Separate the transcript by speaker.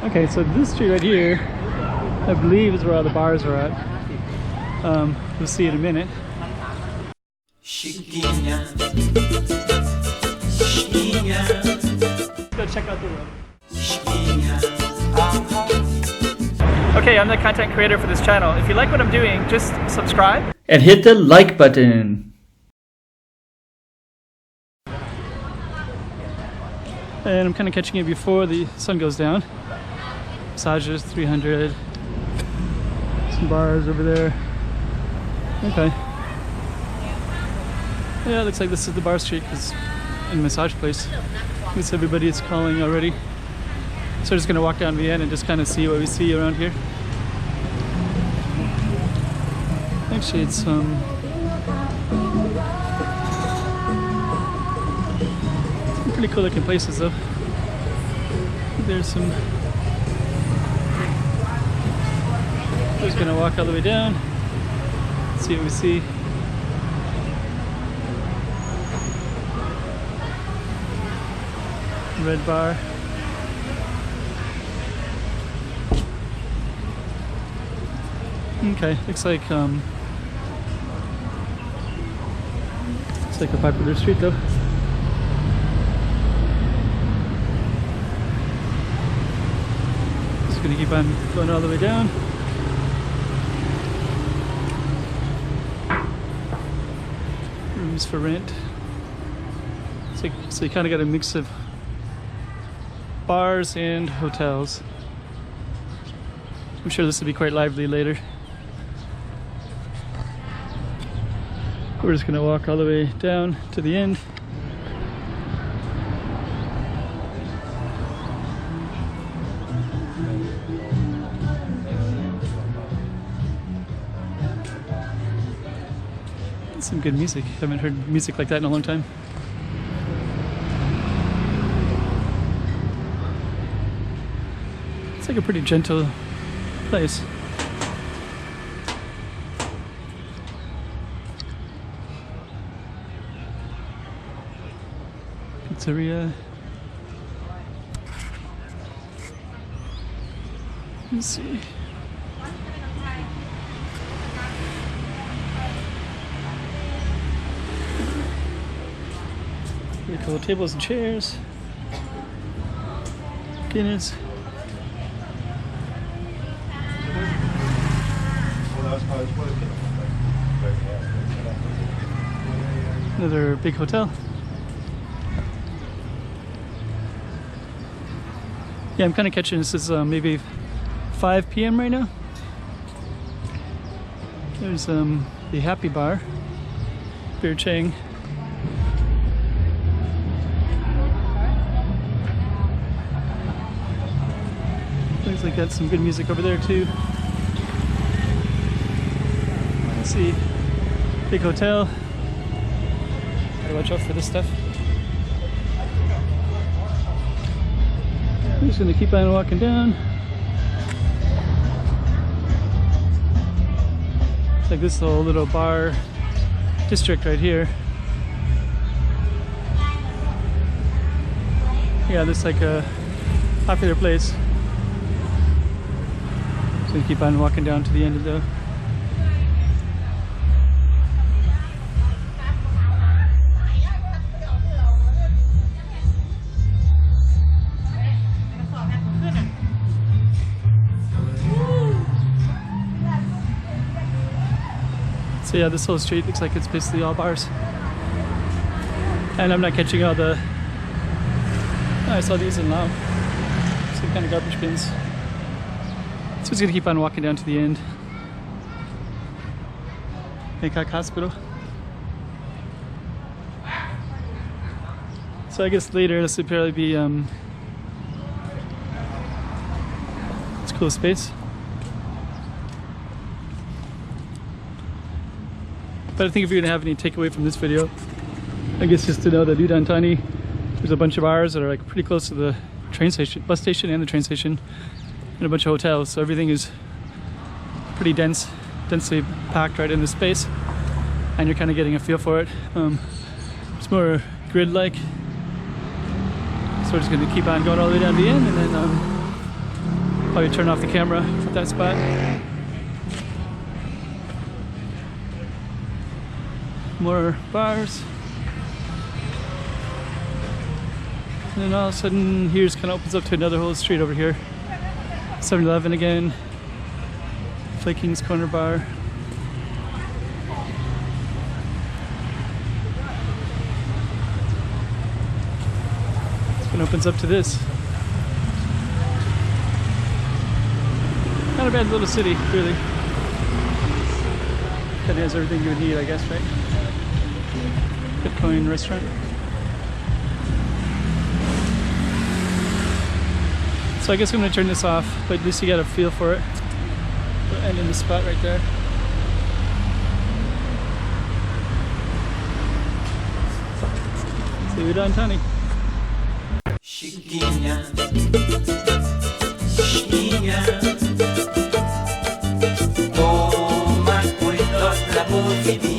Speaker 1: Okay, so this street right here, I believe, is where all the bars are at. We'll see in a minute. Let's go check out the road. Okay, I'm the content creator for this channel. If you like what I'm doing, just subscribe and hit the like button. And I'm kind of catching it before the sun goes down. Massages, 300. Some bars over there. Okay. Yeah, it looks like this is the bar street because in the massage place. I guess everybody is calling already. So we're just gonna walk down the end and just kind of see what we see around here. Actually, it's some pretty cool looking places though. There's some. We're just gonna walk all the way down, see what we see. Red bar. Okay, looks like a popular street though. Just gonna keep on going all the way down. Rooms for rent. So you kind of got a mix of bars and hotels. I'm sure this will be quite lively later. We're just gonna walk all the way down to the end. Some good music. Haven't heard music like that in a long time. It's like a pretty gentle place. Pizzeria. Let's see. Pretty cool tables and chairs. Guinness. Another big hotel. Yeah, I'm kind of catching this is maybe 5 p.m. right now. There's the Happy Bar, Beer Chang. Looks like got some good music over there too. Let's see, big hotel. Gotta watch out for this stuff. I'm just gonna keep on walking down. It's like this whole little bar district right here. Yeah, this is like a popular place. So keep on walking down to the end of the. So yeah, this whole street looks like it's basically all bars. And I'm not catching all the. I saw these in Lao. Some kind of garbage bins. So he's gonna keep on walking down to the end. Bangkok Hospital. So I guess later this would probably be it's a cool space. But I think if you're gonna have any takeaway from this video, I guess just to know that Udon Thani, there's a bunch of bars that are like pretty close to the train station, bus station and the train station, and a bunch of hotels. So everything is pretty densely packed right in this space, and you're kind of getting a feel for it. It's more grid-like. So we're just gonna keep on going all the way down to the end, and then Probably turn off the camera at that spot. More bars. And then all of a sudden, here's kind of opens up to another whole street over here. 7-Eleven again. Flaking's Corner Bar. It opens up to this. Not a bad little city, really. Kind of has everything you would need, I guess, right? Bitcoin restaurant. So I guess I'm gonna turn this off, but at least you got a feel for it. We'll end in the spot right there. See you Udon Thani.
Speaker 2: Chiquinha, chiquinha, toma cuidado da bovidinha.